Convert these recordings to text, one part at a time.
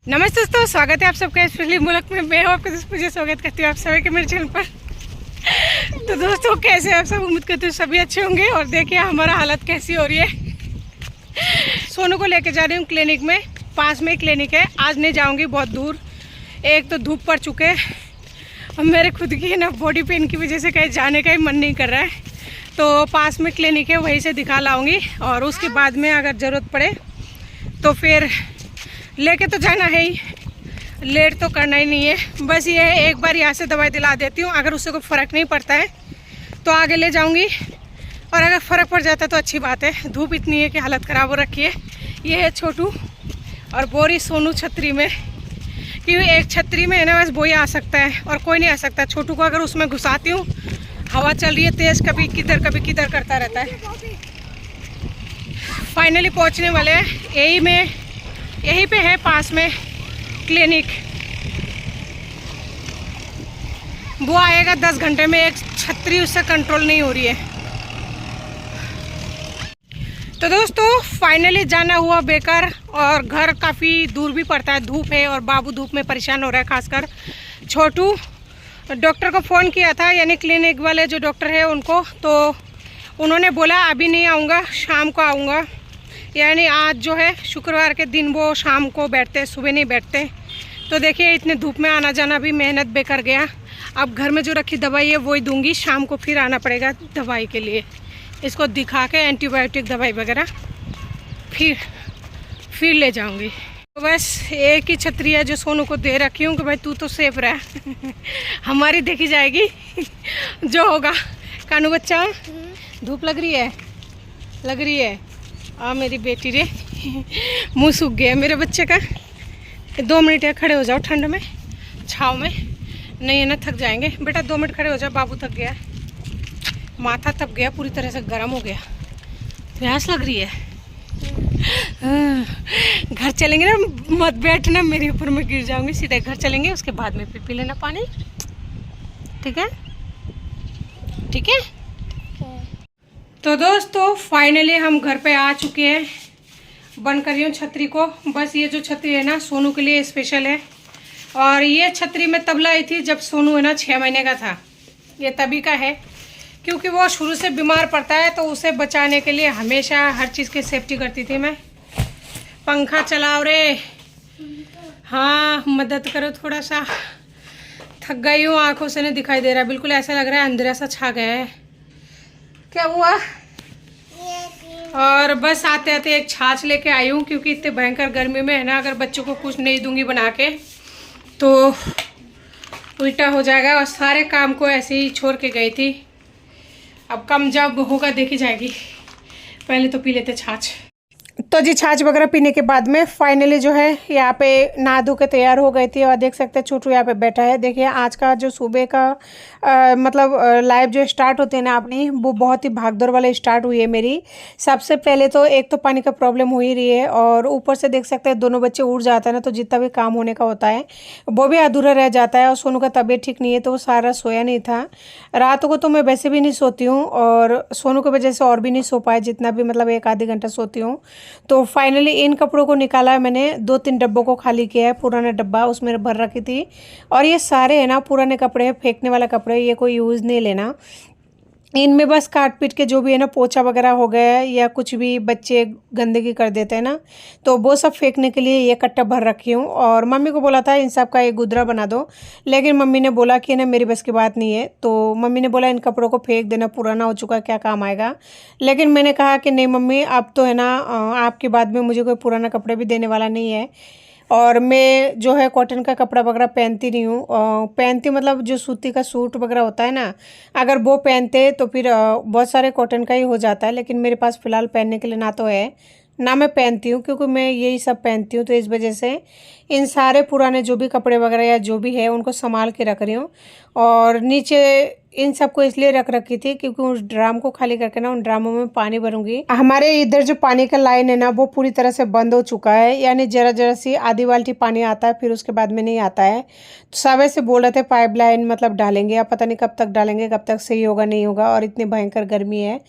नमस्ते दोस्तों, स्वागत है आप सबका स्पेशली मुल्क में। मैं आपका मुझे स्वागत करती हूँ आप सभी के मेरे चैनल पर। तो दोस्तों, कैसे आप सब? उम्मीद करते हैं सभी अच्छे होंगे। और देखिए हमारा हालत कैसी हो रही है। सोनू को लेके जा रही हूँ क्लिनिक में। पास में ही क्लिनिक है। आज नहीं जाऊँगी, बहुत दूर। एक तो धूप पड़ चुके और मेरे खुद की ना बॉडी पेन की वजह से कहीं जाने का ही मन नहीं कर रहा है। तो पास में क्लिनिक है, वहीं से दिखा लाऊँगी। और उसके बाद में अगर ज़रूरत पड़े तो फिर लेके तो जाना है ही, लेट तो करना ही नहीं है। बस ये है, एक बार यहाँ से दवाई दिला देती हूँ। अगर उससे कोई फ़र्क नहीं पड़ता है तो आगे ले जाऊँगी, और अगर फ़र्क पड़ जाता है तो अच्छी बात है। धूप इतनी है कि हालत ख़राब हो रखी है। ये है छोटू और बोरी सोनू छतरी में, क्योंकि एक छतरी में है ना, बस वही आ सकता है और कोई नहीं आ सकता। छोटू को अगर उसमें घुसाती हूँ, हवा चल रही है तेज़, कभी किधर करता रहता है। फाइनली पहुँचने वाले हैं। यहीं पे है पास में क्लिनिक। वो आएगा 10 घंटे में। एक छतरी उससे कंट्रोल नहीं हो रही है। तो दोस्तों, फाइनली जाना हुआ बेकार। और घर काफ़ी दूर भी पड़ता है, धूप है और बाबू धूप में परेशान हो रहा है, खासकर छोटू। डॉक्टर को फ़ोन किया था, यानी क्लिनिक वाले जो डॉक्टर है उनको, तो उन्होंने बोला अभी नहीं आऊँगा, शाम को आऊँगा। यानी आज जो है शुक्रवार के दिन वो शाम को बैठते, सुबह नहीं बैठते। तो देखिए इतने धूप में आना जाना भी मेहनत बेकार गया। अब घर में जो रखी दवाई है वही दूंगी, शाम को फिर आना पड़ेगा दवाई के लिए। इसको दिखा के एंटीबायोटिक दवाई वगैरह फिर ले जाऊंगी। तो बस एक ही छतरी है जो सोनू को दे रखी हूँ कि भाई तू तो सेफ रह। हमारी देखी जाएगी जो होगा। कानू बच्चा, धूप लग रही है। मेरी बेटी रे, मुंह सूख गया मेरे बच्चे का। 2 मिनट या खड़े हो जाओ ठंड में, छाँव में। नहीं है ना, थक जाएंगे। बेटा 2 मिनट खड़े हो जाओ, बाबू थक गया, माथा थक गया, पूरी तरह से गर्म हो गया, प्यास लग रही है। घर चलेंगे ना, मत बैठना मेरे ऊपर, मैं गिर जाऊंगी। सीधे घर चलेंगे, उसके बाद में फिर पी लेना पानी। ठीक है, ठीक है। तो दोस्तों, फाइनली हम घर पे आ चुके हैं। बंद कर रही हूँ छतरी को। बस ये जो छतरी है ना, सोनू के लिए स्पेशल है। और ये छतरी मैं तब लाई थी जब सोनू है ना 6 महीने का था। ये तभी का है, क्योंकि वो शुरू से बीमार पड़ता है, तो उसे बचाने के लिए हमेशा हर चीज़ की सेफ्टी करती थी मैं। पंखा चलाओ रे, हाँ मदद करो थोड़ा सा। थक गई हूँ, आँखों से नहीं दिखाई दे रहा, बिल्कुल ऐसा लग रहा है अंधेरा सा छा गया है। क्या हुआ? और बस आते आते एक छाछ लेके आई हूँ, क्योंकि इतने भयंकर गर्मी में है ना, अगर बच्चों को कुछ नहीं दूंगी बना के तो उल्टा हो जाएगा। और सारे काम को ऐसे ही छोड़ के गई थी। अब कम जब होगा देखी जाएगी। पहले तो पी लेते छाछ। तो जी, छाछ वगैरह पीने के बाद में फाइनली जो है यहाँ पे नहा धो के तैयार हो गई थी। और देख सकते हैं छोटू यहाँ पे बैठा है। देखिए आज का जो सुबह का मतलब लाइव जो स्टार्ट होते हैं ना अपनी, वो बहुत ही भागदौड़ वाले स्टार्ट हुई है मेरी। सबसे पहले तो एक तो पानी का प्रॉब्लम हो ही रही है, और ऊपर से देख सकते हैं दोनों बच्चे उड़ जाते हैं ना, तो जितना भी काम होने का होता है वो भी अधूरा रह जाता है। और सोनू का तबीयत ठीक नहीं है, तो वो सारा सोया नहीं था। रात को तो मैं वैसे भी नहीं सोती हूँ, और सोनू की वजह से और भी नहीं सो पाए, जितना भी मतलब 1 आधी घंटा सोती हूँ। तो फाइनली इन कपड़ों को निकाला है मैंने। 2-3 डब्बों को खाली किया है। पुराना डब्बा उसमें भर रखी थी। और ये सारे है ना पुराने कपड़े हैं, फेंकने वाला कपड़े, ये कोई यूज़ नहीं लेना। इनमें बस काट पीट के जो भी है ना, पोछा वगैरह हो गया है या कुछ भी बच्चे गंदगी कर देते हैं ना, तो वो सब फेंकने के लिए ये कट्टा भर रखी हूँ। और मम्मी को बोला था इन सब का एक गुदरा बना दो, लेकिन मम्मी ने बोला कि ना मेरी बस की बात नहीं है। तो मम्मी ने बोला इन कपड़ों को फेंक देना, पुराना हो चुका है, क्या काम आएगा। लेकिन मैंने कहा कि नहीं मम्मी, अब तो है ना आपके बाद में मुझे कोई पुराना कपड़े भी देने वाला नहीं है। और मैं जो है कॉटन का कपड़ा वगैरह पहनती नहीं हूँ। पहनती मतलब जो सूती का सूट वगैरह होता है ना, अगर वो पहनते तो फिर बहुत सारे कॉटन का ही हो जाता है। लेकिन मेरे पास फ़िलहाल पहनने के लिए ना तो है, ना मैं पहनती हूँ, क्योंकि मैं यही सब पहनती हूँ। तो इस वजह से इन सारे पुराने जो भी कपड़े वगैरह या जो भी है उनको संभाल के रख रही हूँ। और नीचे इन सबको इसलिए रख रखी थी क्योंकि उस ड्राम को खाली करके ना उन ड्रामों में पानी भरूंगी। हमारे इधर जो पानी का लाइन है ना वो पूरी तरह से बंद हो चुका है, यानी जरा जरा सी आधी बाल्टी पानी आता है, फिर उसके बाद में नहीं आता है। तो सब ऐसे बोल रहे थे पाइप लाइन मतलब डालेंगे, अब पता नहीं कब तक डालेंगे, कब तक सही होगा नहीं होगा। और इतनी भयंकर गर्मी है,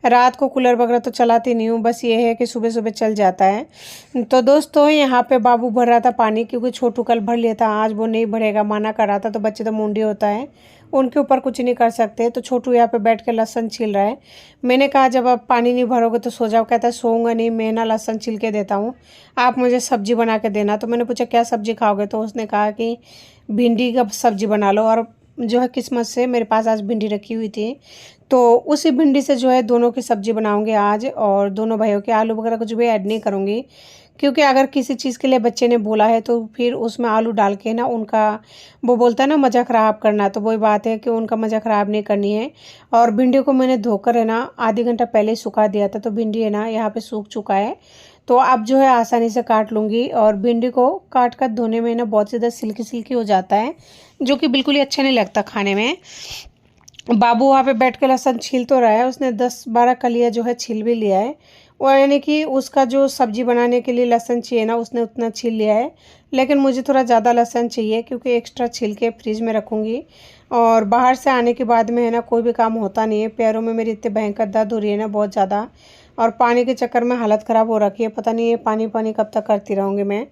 रात को कूलर वगैरह तो चलाती नहीं हूँ, बस ये है कि सुबह सुबह चल जाता है। तो दोस्तों यहाँ पे बाबू भर रहा था पानी, क्योंकि छोटू कल भर लिया था, आज वो नहीं भरेगा माना कर रहा था। तो बच्चे तो मुंडी होता है, उनके ऊपर कुछ नहीं कर सकते। तो छोटू यहाँ पे बैठ के लहसन छील रहा है। मैंने कहा जब आप पानी नहीं भरोगे तो सो जाओ। कहता है सोऊंगा नहीं, मैं ना लहसन छील के देता हूँ, आप मुझे सब्जी बना के देना। तो मैंने पूछा क्या सब्जी खाओगे, तो उसने कहा कि भिंडी का सब्जी बना लो। और जो है किस्मत से मेरे पास आज भिंडी रखी हुई थी, तो उसी भिंडी से जो है दोनों की सब्जी बनाऊंगी आज। और दोनों भाइयों के आलू वगैरह कुछ भी ऐड नहीं करूँगी, क्योंकि अगर किसी चीज़ के लिए बच्चे ने बोला है तो फिर उसमें आलू डाल के ना उनका वो बोलता है ना मज़ा ख़राब करना, तो वही बात है कि उनका मज़ा ख़राब नहीं करनी है। और भिंडी को मैंने धोकर है ना आधी घंटा पहले ही सुखा दिया था, तो भिंडी है ना यहाँ पे सूख चुका है। तो अब जो है आसानी से काट लूँगी। और भिंडी को काट कर धोने में ना बहुत ज़्यादा सिल्की सिल्की हो जाता है, जो कि बिल्कुल ही अच्छा नहीं लगता खाने में। बाबू वहाँ पे बैठ के लहसुन छील तो रहा है, उसने 10-12 कलियाँ जो है छील भी लिया है। वो यानी कि उसका जो सब्जी बनाने के लिए लहसुन चाहिए ना उसने उतना छील लिया है, लेकिन मुझे थोड़ा ज़्यादा लहसुन चाहिए क्योंकि एक्स्ट्रा छील के फ्रिज में रखूँगी। और बाहर से आने के बाद में है ना कोई भी काम होता नहीं है, पैरों में मेरी इतने भयंकर दर्द हो रही है ना बहुत ज़्यादा, और पानी के चक्कर में हालत ख़राब हो रखी है। पता नहीं ये पानी पानी कब तक करती रहूँगी मैं।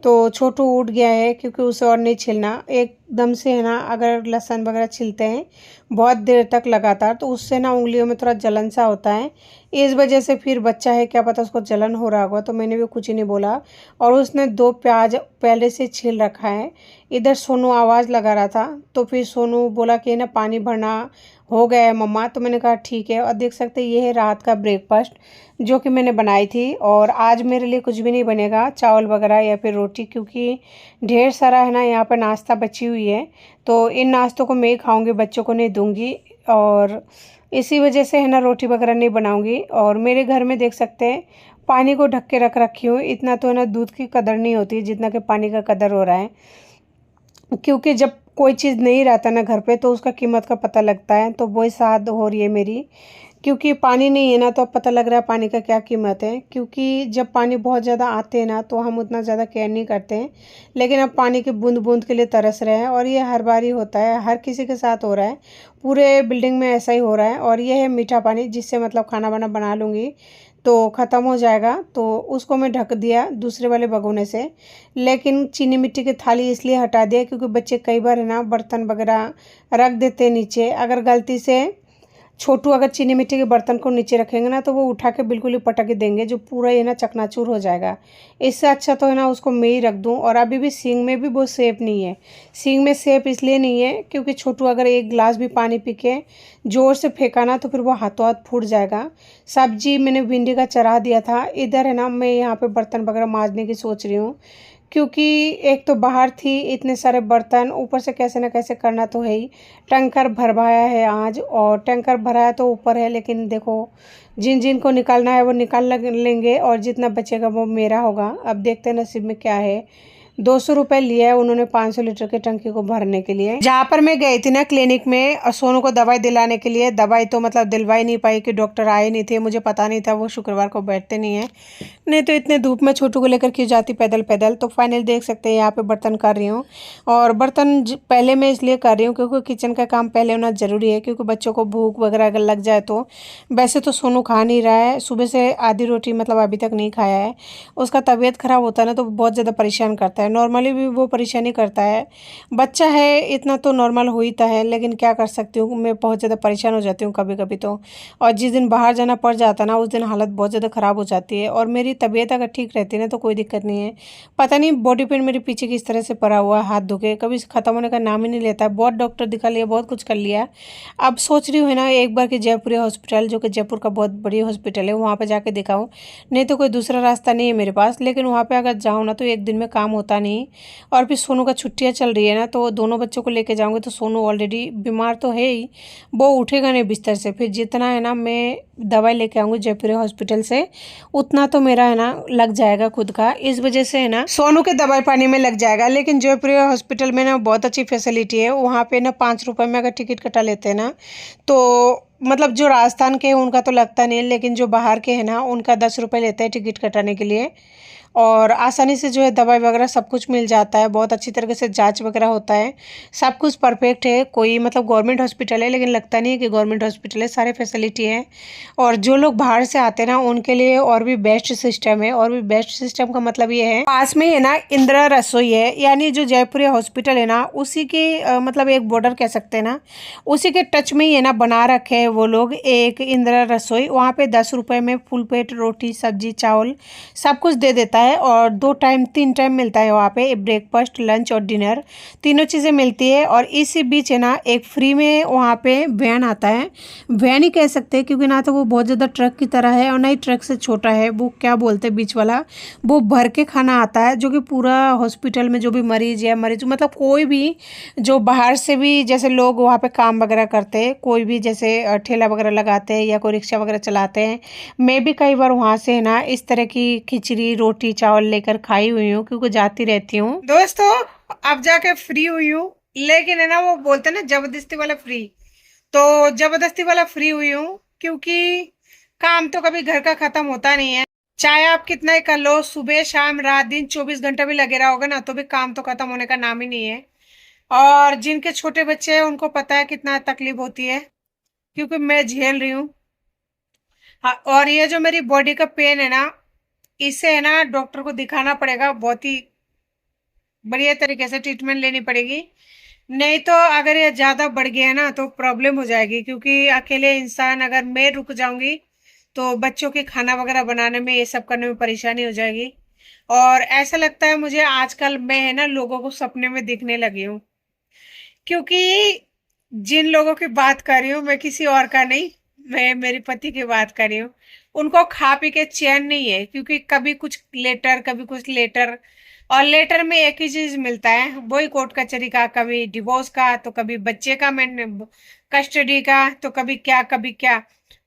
तो छोटू उठ गया है क्योंकि उसे और नहीं छीलना एकदम से है ना, अगर लहसुन वगैरह छीलते हैं बहुत देर तक लगातार तो उससे ना उंगलियों में थोड़ा जलन सा होता है। इस वजह से फिर बच्चा है क्या पता उसको जलन हो रहा होगा, तो मैंने भी कुछ ही नहीं बोला। और उसने 2 प्याज पहले से छील रखा है। इधर सोनू आवाज़ लगा रहा था, तो फिर सोनू बोला कि ना पानी भरना हो गया है मम्मा, तो मैंने कहा ठीक है। और देख सकते ये है रात का ब्रेकफास्ट जो कि मैंने बनाई थी। और आज मेरे लिए कुछ भी नहीं बनेगा, चावल वगैरह या फिर रोटी, क्योंकि ढेर सारा है ना यहाँ पर नाश्ता बची हुई है। तो इन नाश्तों को मैं ही खाऊंगी, बच्चों को नहीं दूंगी। और इसी वजह से है ना रोटी वगैरह नहीं बनाऊंगी। और मेरे घर में देख सकते हैं पानी को ढक के रख रखी हूँ। इतना तो है ना दूध की कदर नहीं होती जितना कि पानी का कदर हो रहा है, क्योंकि जब कोई चीज़ नहीं रहता ना घर पे तो उसका कीमत का पता लगता है। तो वही साथ हो रही है मेरी, क्योंकि पानी नहीं है ना तो अब पता लग रहा है पानी का क्या कीमत है। क्योंकि जब पानी बहुत ज़्यादा आते हैं ना तो हम उतना ज़्यादा केयर नहीं करते हैं, लेकिन अब पानी की बूंद बूंद के लिए तरस रहे हैं। और ये हर बार ही होता है, हर किसी के साथ हो रहा है, पूरे बिल्डिंग में ऐसा ही हो रहा है। और ये है मीठा पानी जिससे मतलब खाना वाना बना लूँगी तो ख़त्म हो जाएगा। तो उसको मैं ढक दिया दूसरे वाले भगोने से, लेकिन चीनी मिट्टी की थाली इसलिए हटा दिया क्योंकि बच्चे कई बार है ना बर्तन वगैरह रख देते हैं नीचे। अगर गलती से छोटू अगर चीनी मिट्टी के बर्तन को नीचे रखेंगे ना तो वो उठा के बिल्कुल ही पटक देंगे, जो पूरा ये ना चकनाचूर हो जाएगा। इससे अच्छा तो है ना उसको मैं ही रख दूँ। और अभी भी सिंक में भी वो सेफ नहीं है। सिंक में सेफ इसलिए नहीं है क्योंकि छोटू अगर एक गिलास भी पानी पी के ज़ोर से फेंका ना तो फिर वो हाथों हाथ फूट जाएगा। सब्जी मैंने भिंडी का चढ़ा दिया था। इधर है ना मैं यहाँ पे बर्तन वगैरह मांजने की सोच रही हूँ, क्योंकि एक तो बाहर थी इतने सारे बर्तन, ऊपर से कैसे ना कैसे करना तो है ही। टैंकर भरवाया है आज, और टैंकर भराया तो ऊपर है, लेकिन देखो जिन जिन को निकालना है वो निकाल लेंगे और जितना बचेगा वो मेरा होगा। अब देखते हैं नसीब में क्या है। 200 रुपये लिया है उन्होंने 500 लीटर की टंकी को भरने के लिए। जहाँ पर मैं गई थी ना क्लिनिक में सोनू को दवाई दिलाने के लिए, दवाई तो मतलब दिलवाई नहीं पाई कि डॉक्टर आए नहीं थे, मुझे पता नहीं था, वो शुक्रवार को बैठते नहीं है। नहीं तो इतने धूप में छोटू को लेकर क्यों जाती पैदल पैदल। तो फाइनल देख सकते हैं यहाँ पे बर्तन कर रही हूँ। और बर्तन पहले मैं इसलिए कर रही हूँ क्योंकि किचन का काम पहले होना ज़रूरी है, क्योंकि बच्चों को भूख वगैरह अगर लग जाए तो। वैसे तो सोनू खा नहीं रहा है, सुबह से आधी रोटी मतलब अभी तक नहीं खाया है। उसका तबीयत ख़राब होता है ना तो बहुत ज़्यादा परेशान करता है, नॉर्मली भी वो परेशानी करता है। बच्चा है इतना तो नॉर्मल हो ही है, लेकिन क्या कर सकती हूँ, मैं बहुत ज़्यादा परेशान हो जाती हूँ कभी कभी तो। और जिस दिन बाहर जाना पड़ जाता ना उस दिन हालत बहुत ज़्यादा ख़राब हो जाती है। और मेरी तबीयत अगर ठीक रहती है ना तो कोई दिक्कत नहीं है। पता नहीं बॉडी पेन मेरे पीछे किस तरह से पड़ा हुआ है, हाथ धोके कभी ख़त्म होने का नाम ही नहीं लेता। बहुत डॉक्टर दिखा लिया, बहुत कुछ कर लिया। अब सोच रही हूँ है ना एक बार कि जयपुरी हॉस्पिटल, जो कि जयपुर का बहुत बड़ी हॉस्पिटल है, वहाँ पर जाके दिखाऊँ। नहीं तो कोई दूसरा रास्ता नहीं है मेरे पास, लेकिन वहाँ पर अगर जाऊँ ना तो एक दिन में काम होता होता नहीं। और फिर सोनू का छुट्टियां चल रही है ना, तो दोनों बच्चों को लेके जाऊंगे तो सोनू ऑलरेडी बीमार तो है ही, वो उठेगा नहीं बिस्तर से। फिर जितना है ना मैं दवाई लेके आऊँगी जयपुरी हॉस्पिटल से, उतना तो मेरा है ना लग जाएगा खुद का। इस वजह से है ना सोनू के दवाई पानी में लग जाएगा। लेकिन जयपुरी हॉस्पिटल में ना बहुत अच्छी फैसिलिटी है। वहाँ पे ना 5 रुपये में अगर टिकट कटा लेते हैं ना, तो मतलब जो राजस्थान के हैं उनका तो लगता नहीं है, लेकिन जो बाहर के हैं ना उनका 10 रुपये लेते हैं टिकट कटाने के लिए। और आसानी से जो है दवाई वगैरह सब कुछ मिल जाता है, बहुत अच्छी तरीके से जांच वगैरह होता है, सब कुछ परफेक्ट है। कोई मतलब गवर्नमेंट हॉस्पिटल है लेकिन लगता नहीं है कि गवर्नमेंट हॉस्पिटल है, सारे फैसिलिटी है। और जो लोग बाहर से आते हैं ना उनके लिए और भी बेस्ट सिस्टम है। और भी बेस्ट सिस्टम का मतलब ये है, पास में है ना इंदिरा रसोई है, यानी जो जयपुरी हॉस्पिटल है ना उसी के मतलब एक बॉर्डर कह सकते हैं ना, उसी के टच में ही है ना बना रखे हैं वो लोग एक इंदिरा रसोई। वहाँ पे 10 रुपये में फुल पेट रोटी सब्जी चावल सब कुछ दे देता है। और 2 टाइम 3 टाइम मिलता है वहाँ पे, ब्रेकफास्ट लंच और डिनर तीनों चीज़ें मिलती है। और इसी बीच है ना एक फ्री में वहाँ पे वैन आता है, वैन ही कह सकते हैं क्योंकि ना तो वो बहुत ज़्यादा ट्रक की तरह है और ना ही ट्रक से छोटा है। वो क्या बोलते हैं बीच वाला, वो भर के खाना आता है जो कि पूरा हॉस्पिटल में जो भी मरीज या मरीज मतलब कोई भी जो बाहर से भी जैसे लोग वहाँ पे काम वगैरह करते हैं, कोई भी जैसे ठेला वगैरह लगाते हैं या कोई रिक्शा वगैरह चलाते हैं। मैं भी कई बार वहाँ से है ना इस तरह की खिचड़ी रोटी चावल लेकर खाई हुई हूँ क्योंकि जाती रहती हूँ दोस्तों। अब जाके फ्री हुई हूँ, लेकिन है ना वो बोलते हैं ना जबरदस्ती वाला फ्री, तो जबरदस्ती वाला फ्री हुई हूँ क्योंकि काम तो कभी घर का खत्म होता नहीं है। चाहे आप कितना ही कर लो, सुबह शाम रात दिन 24 घंटा भी लगे रहोगे ना तो भी काम तो खत्म होने का नाम ही नहीं है। और जिनके छोटे बच्चे हैं उनको पता है कितना तकलीफ होती है, क्योंकि मैं झेल रही हूँ। हाँ, और ये जो मेरी बॉडी का पेन है ना, इसे है ना डॉक्टर को दिखाना पड़ेगा, बहुत ही बढ़िया तरीके से ट्रीटमेंट लेनी पड़ेगी। नहीं तो अगर ये ज्यादा बढ़ गया ना तो प्रॉब्लम हो जाएगी, क्योंकि अकेले इंसान अगर मैं रुक जाऊंगी तो बच्चों के खाना वगैरह बनाने में ये सब करने में परेशानी हो जाएगी। और ऐसा लगता है मुझे आजकल मैं है ना लोगों को सपने में दिखने लगी हूँ, क्योंकि जिन लोगों की बात कर रही हूँ मैं किसी और का नहीं, मैं मेरे पति की बात कर रही हूँ। उनको खा पी के चैन नहीं है, क्योंकि कभी कुछ लेटर कभी कुछ लेटर, और लेटर में एक ही चीज मिलता है, वही कोर्ट कचहरी का, कभी डिवोर्स का तो कभी बच्चे का मैं कस्टडी का तो कभी क्या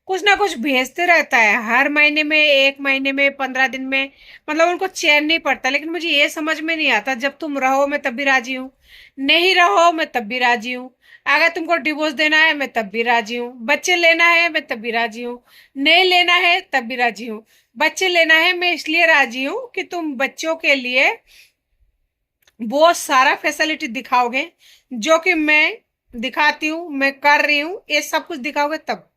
कुछ ना कुछ भेजते रहता है हर महीने में, 1 महीने में, 15 दिन में। मतलब उनको चैन नहीं पड़ता। लेकिन मुझे ये समझ में नहीं आता, जब तुम रहो मैं तब भी राजी हूँ, नहीं रहो मैं तब भी राजी हूँ। अगर तुमको डिवोर्स देना है मैं तब भी राजी हूँ, बच्चे लेना है मैं तब भी राजी हूँ, नहीं लेना है तब भी राजी हूँ। बच्चे लेना है मैं इसलिए राजी हूँ कि तुम बच्चों के लिए वो सारा फैसिलिटी दिखाओगे जो कि मैं दिखाती हूँ, मैं कर रही हूँ, ये सब कुछ दिखाओगे तब।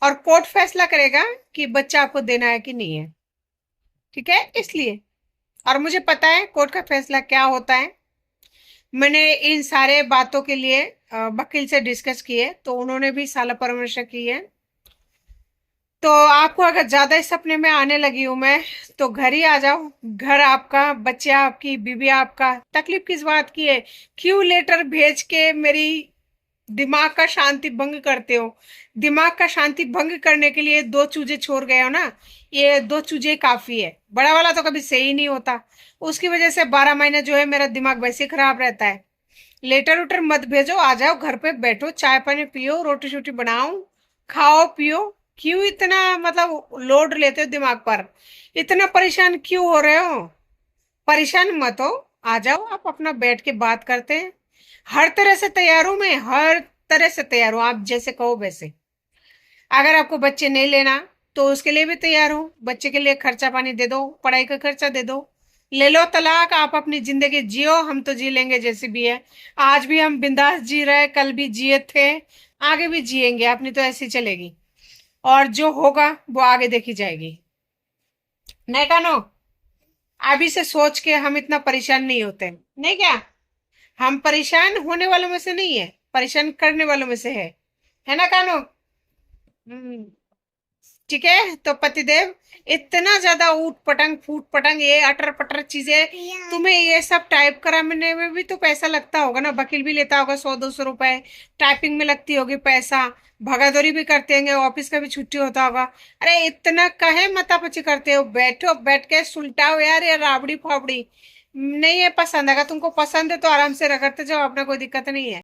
और कोर्ट फैसला करेगा कि बच्चा आपको देना है कि नहीं है, ठीक है, इसलिए। और मुझे पता है कोर्ट का फैसला क्या होता है। मैंने इन सारे बातों के लिए वकील से डिस्कस किए तो उन्होंने भी साला परामर्श की है। तो आपको अगर ज्यादा इस सपने में आने लगी हूं मैं, तो घर ही आ जाओ। घर आपका, बच्चे आपकी, बीवी आपका, तकलीफ किस बात की है? क्यों लेटर भेज के मेरी दिमाग का शांति भंग करते हो? दिमाग का शांति भंग करने के लिए 2 चूजे छोड़ गए हो ना, ये 2 चूजे काफी है। बड़ा वाला तो कभी सही नहीं होता, उसकी वजह से 12 महीने जो है मेरा दिमाग वैसे ही खराब रहता है। लेटर उटर मत भेजो, आ जाओ घर पे बैठो, चाय पानी पियो, रोटी शोटी बनाओ, खाओ पियो। क्यों इतना मतलब लोड लेते हो दिमाग पर? इतना परेशान क्यों हो रहे हो? परेशान मत हो, आ जाओ, आप अपना बैठ के बात करते हैं। हर तरह से तैयार हूं मैं, हर तरह से तैयार हूं, आप जैसे कहो वैसे। अगर आपको बच्चे नहीं लेना तो उसके लिए भी तैयार हूँ, बच्चे के लिए खर्चा पानी दे दो, पढ़ाई का खर्चा दे दो, ले लो तलाक, आप अपनी जिंदगी जियो, हम तो जी लेंगे जैसी भी है। आज भी हम बिंदास जी रहे, कल भी जिए थे, आगे भी जिएंगे, अपनी तो ऐसी चलेगी। और जो होगा वो आगे देखी जाएगी। नहीं कानो, अभी से सोच के हम इतना परेशान नहीं होते, नहीं क्या? हम परेशान होने वालों में से नहीं है, परेशान करने वालों में से है ना कानो? हम्म। ठीक है, तो पतिदेव, इतना ज्यादा ऊट पटंग फूट पटंग ये अटर पटर चीजें, तुम्हें ये सब टाइप कराने में भी तो पैसा लगता होगा ना, वकील भी लेता होगा 100-200 रुपए, टाइपिंग में लगती होगी पैसा, भगादौरी भी करते होंगे, ऑफिस का भी छुट्टी होता होगा। अरे इतना कहे मतापची करते हो? बैठो, बैठ के सुलटाओ यार ये राबड़ी फाबड़ी, नहीं है पसंद, अगर तुमको पसंद है तो आराम से रगड़ते जाओ, अपना कोई दिक्कत नहीं है।